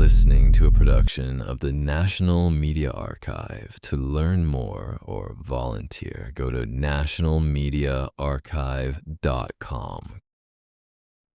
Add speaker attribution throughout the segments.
Speaker 1: listening to a production of the National Media Archive. To learn more or volunteer, go to nationalmediaarchive.com.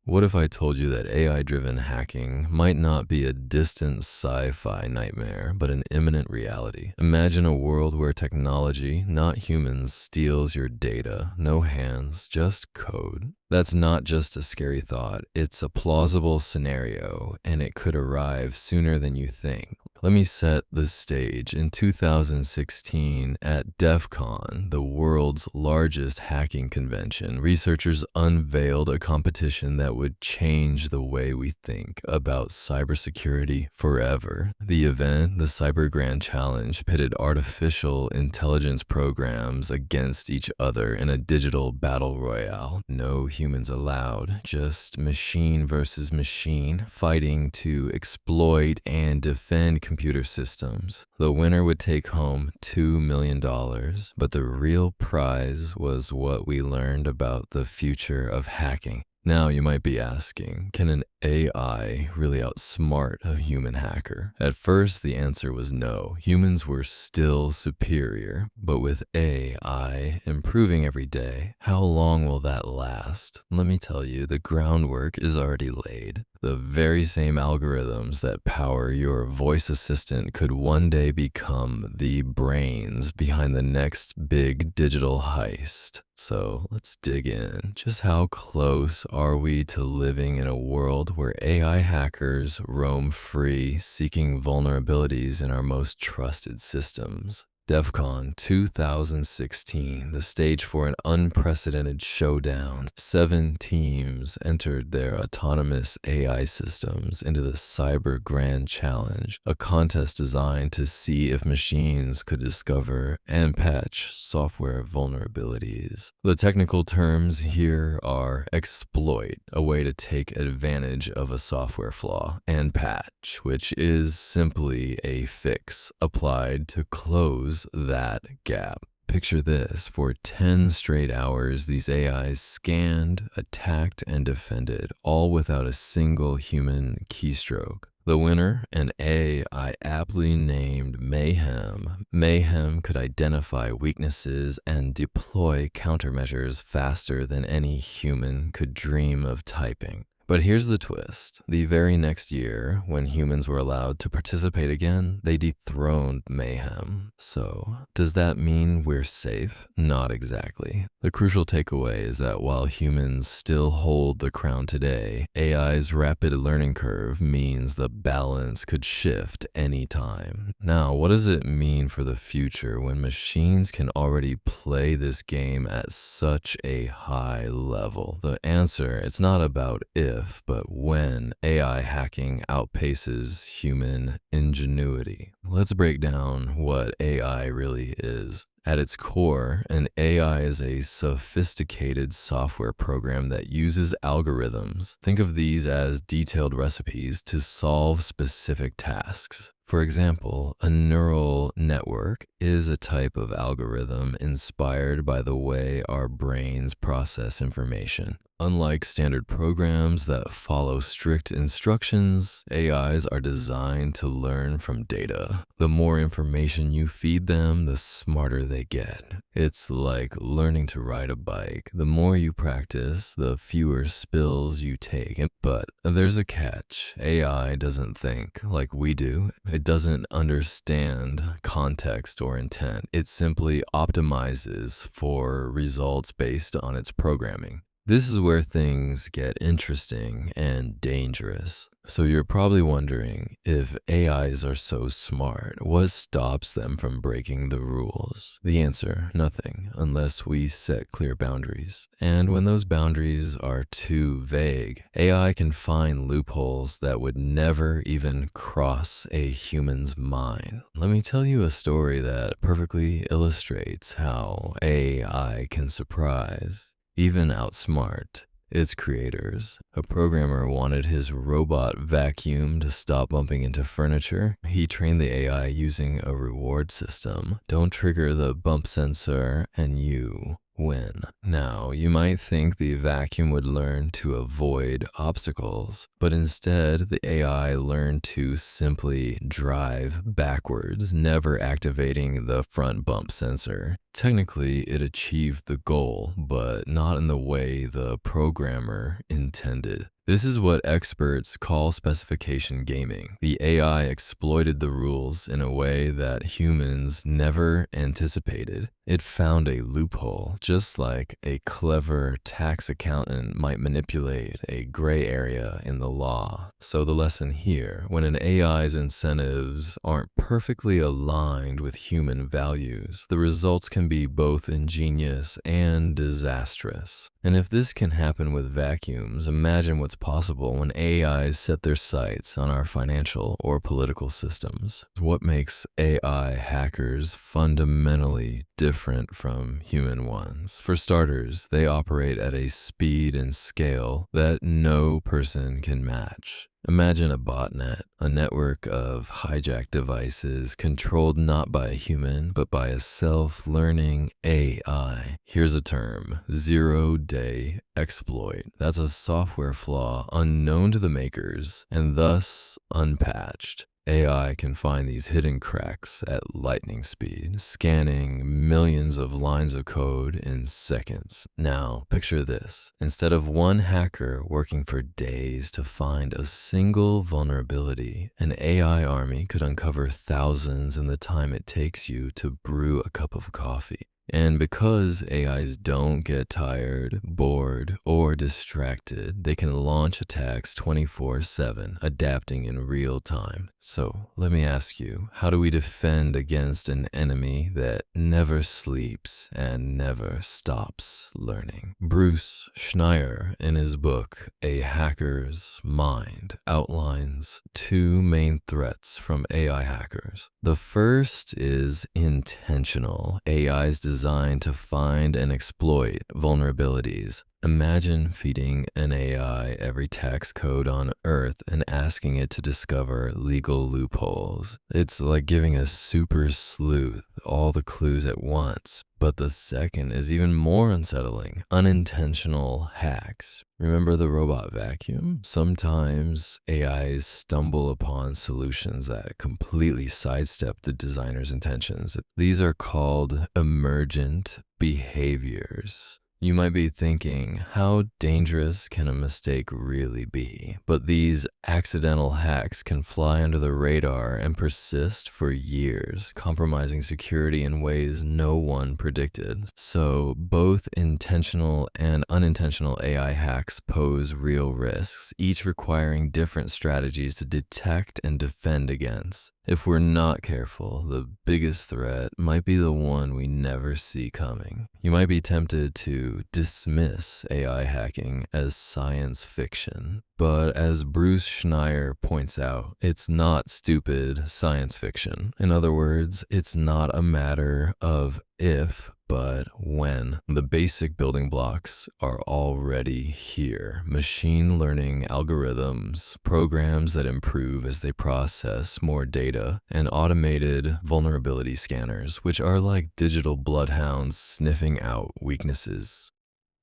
Speaker 1: What if I told you that AI-driven hacking might not be a distant sci-fi nightmare, but an imminent reality? Imagine a world where technology, not humans, steals your data. No hands, just code. That's not just a scary thought, it's a plausible scenario, and it could arrive sooner than you think. Let me set the stage. In 2016, at DEF CON, the world's largest hacking convention, researchers unveiled a competition that would change the way we think about cybersecurity forever. The event, the Cyber Grand Challenge, pitted artificial intelligence programs against each other in a digital battle royale. No humans allowed, just machine versus machine, fighting to exploit and defend computer systems. The winner would take home $2 million, but the real prize was what we learned about the future of hacking. Now you might be asking, can an AI really outsmart a human hacker? At first, the answer was no. Humans were still superior, but with AI improving every day, how long will that last? Let me tell you, the groundwork is already laid. The very same algorithms that power your voice assistant could one day become the brains behind the next big digital heist. So let's dig in. Just how close are we to living in a world where AI hackers roam free, seeking vulnerabilities in our most trusted systems? DEF CON 2016, the stage for an unprecedented showdown. 7 teams entered their autonomous AI systems into the Cyber Grand Challenge, a contest designed to see if machines could discover and patch software vulnerabilities. The technical terms here are exploit, a way to take advantage of a software flaw, and patch, which is simply a fix applied to close that gap. Picture this, for 10 straight hours, these AIs scanned, attacked, and defended, all without a single human keystroke. The winner, an AI aptly named Mayhem. Mayhem could identify weaknesses and deploy countermeasures faster than any human could dream of typing. But here's the twist. The very next year, when humans were allowed to participate again, they dethroned Mayhem. So, does that mean we're safe? Not exactly. The crucial takeaway is that while humans still hold the crown today, AI's rapid learning curve means the balance could shift anytime. Now, what does it mean for the future when machines can already play this game at such a high level? The answer, it's not about if, but when AI hacking outpaces human ingenuity. Let's break down what AI really is. At its core, an AI is a sophisticated software program that uses algorithms. Think of these as detailed recipes to solve specific tasks. For example, a neural network is a type of algorithm inspired by the way our brains process information. Unlike standard programs that follow strict instructions, AIs are designed to learn from data. The more information you feed them, the smarter they get. It's like learning to ride a bike. The more you practice, the fewer spills you take. But there's a catch. AI doesn't think like we do. It doesn't understand context or intent. It simply optimizes for results based on its programming. This is where things get interesting and dangerous. So you're probably wondering, if AIs are so smart, what stops them from breaking the rules? The answer, nothing, unless we set clear boundaries. And when those boundaries are too vague, AI can find loopholes that would never even cross a human's mind. Let me tell you a story that perfectly illustrates how AI can surprise, even outsmart, its creators. A programmer wanted his robot vacuum to stop bumping into furniture. He trained the AI using a reward system. Don't trigger the bump sensor and you when. Now, you might think the vacuum would learn to avoid obstacles, but instead, the AI learned to simply drive backwards, never activating the front bump sensor. Technically, it achieved the goal, but not in the way the programmer intended. This is what experts call specification gaming. The AI exploited the rules in a way that humans never anticipated. It found a loophole, just like a clever tax accountant might manipulate a gray area in the law. So the lesson here, when an AI's incentives aren't perfectly aligned with human values, the results can be both ingenious and disastrous. And if this can happen with vacuums, imagine what's possible when AIs set their sights on our financial or political systems. What makes AI hackers fundamentally different from human ones? For starters, they operate at a speed and scale that no person can match. Imagine a botnet, a network of hijacked devices controlled not by a human, but by a self-learning AI. Here's a term: zero-day exploit. That's a software flaw unknown to the makers and thus unpatched. AI can find these hidden cracks at lightning speed, scanning millions of lines of code in seconds. Now, picture this. Instead of one hacker working for days to find a single vulnerability, an AI army could uncover thousands in the time it takes you to brew a cup of coffee. And because AIs don't get tired, bored, or distracted, they can launch attacks 24/7, adapting in real time. So let me ask you, how do we defend against an enemy that never sleeps and never stops learning? Bruce Schneier, in his book, A Hacker's Mind, outlines two main threats from AI hackers. The first is intentional. AI's designed to find and exploit vulnerabilities. Imagine feeding an AI every tax code on Earth and asking it to discover legal loopholes. It's like giving a super sleuth all the clues at once. But the second is even more unsettling: unintentional hacks. Remember the robot vacuum? Sometimes AIs stumble upon solutions that completely sidestep the designer's intentions. These are called emergent behaviors. You might be thinking, how dangerous can a mistake really be? But these accidental hacks can fly under the radar and persist for years, compromising security in ways no one predicted. So both intentional and unintentional AI hacks pose real risks, each requiring different strategies to detect and defend against. If we're not careful, the biggest threat might be the one we never see coming. You might be tempted to dismiss AI hacking as science fiction, but as Bruce Schneier points out, it's not stupid science fiction. In other words, it's not a matter of if, but when. The basic building blocks are already here. Machine learning algorithms, programs that improve as they process more data, and automated vulnerability scanners, which are like digital bloodhounds sniffing out weaknesses.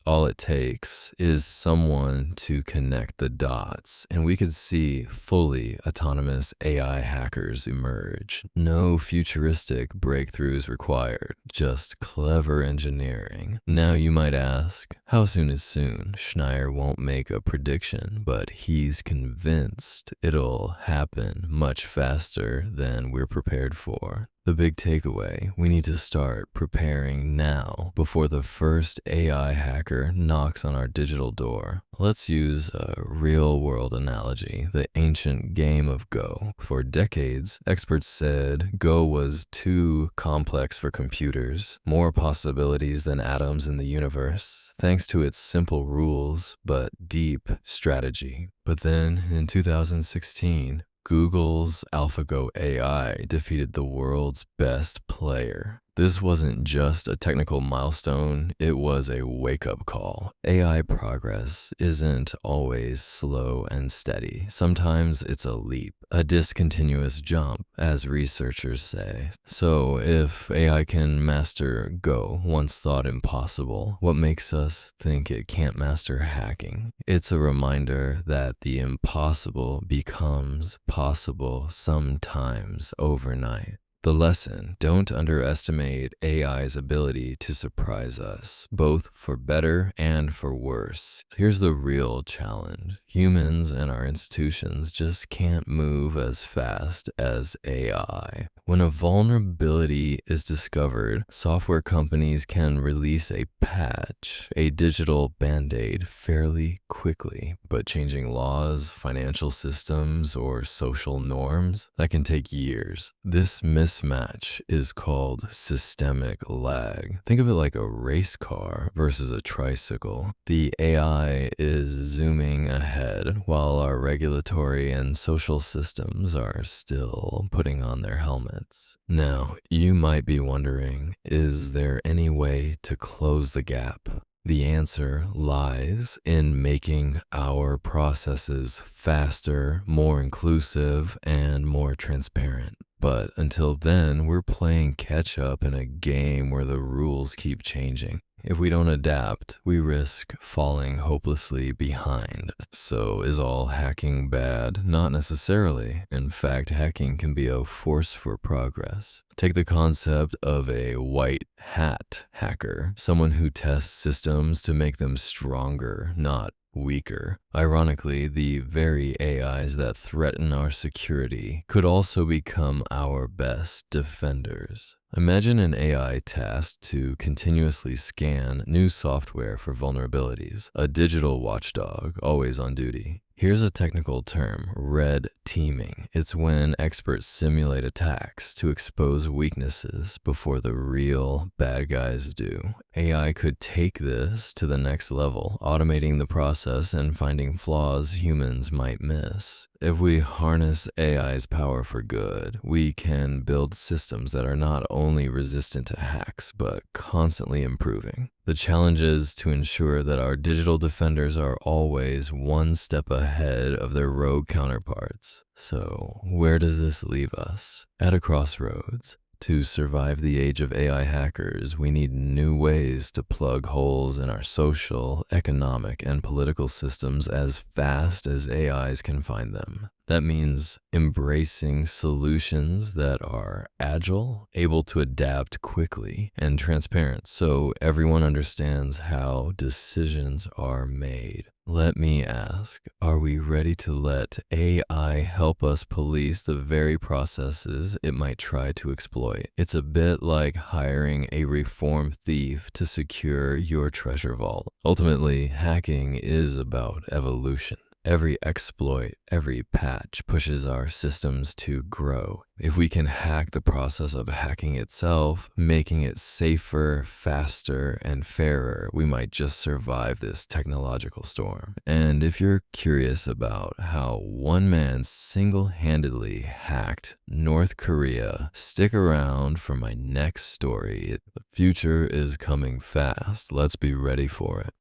Speaker 1: All it takes is someone to connect the dots, and we could see fully autonomous AI hackers emerge. No futuristic breakthroughs required, just clever engineering. Now you might ask, how soon is soon? Schneier won't make a prediction, but he's convinced it'll happen much faster than we're prepared for. The big takeaway: we need to start preparing now before the first AI hacker knocks on our digital door. Let's use a real-world analogy: the ancient game of Go. For decades, experts said Go was too complex for computers, more possibilities than atoms in the universe, thanks to its simple rules but deep strategy. But then, in 2016, Google's AlphaGo AI defeated the world's best player. This wasn't just a technical milestone, it was a wake-up call. AI progress isn't always slow and steady. Sometimes it's a leap, a discontinuous jump, as researchers say. So if AI can master Go, once thought impossible, what makes us think it can't master hacking? It's a reminder that the impossible becomes possible sometimes overnight. The lesson: don't underestimate AI's ability to surprise us, both for better and for worse. Here's the real challenge. Humans and our institutions just can't move as fast as AI. When a vulnerability is discovered, software companies can release a patch, a digital band-aid, fairly quickly. But changing laws, financial systems, or social norms, that can take years. This mismatch is called systemic lag. Think of it like a race car versus a tricycle. The AI is zooming ahead while our regulatory and social systems are still putting on their helmets. Now, you might be wondering, is there any way to close the gap? The answer lies in making our processes faster, more inclusive, and more transparent. But until then, we're playing catch up in a game where the rules keep changing. If we don't adapt, we risk falling hopelessly behind. So is all hacking bad? Not necessarily. In fact, hacking can be a force for progress. Take the concept of a white hat hacker, someone who tests systems to make them stronger, not weaker. Ironically, the very AIs that threaten our security could also become our best defenders. Imagine an AI tasked to continuously scan new software for vulnerabilities, a digital watchdog always on duty. Here's a technical term: red teaming. It's when experts simulate attacks to expose weaknesses before the real bad guys do. AI could take this to the next level, automating the process and finding flaws humans might miss. If we harness AI's power for good, we can build systems that are not only resistant to hacks, but constantly improving. The challenge is to ensure that our digital defenders are always one step ahead of their rogue counterparts. So, where does this leave us? At a crossroads. To survive the age of AI hackers, we need new ways to plug holes in our social, economic, and political systems as fast as AIs can find them. That means embracing solutions that are agile, able to adapt quickly, and transparent so everyone understands how decisions are made. Let me ask, are we ready to let AI help us police the very processes it might try to exploit? It's a bit like hiring a reformed thief to secure your treasure vault. Ultimately, hacking is about evolution. Every exploit, every patch pushes our systems to grow. If we can hack the process of hacking itself, making it safer, faster, and fairer, we might just survive this technological storm. And if you're curious about how one man single-handedly hacked North Korea, stick around for my next story. The future is coming fast. Let's be ready for it.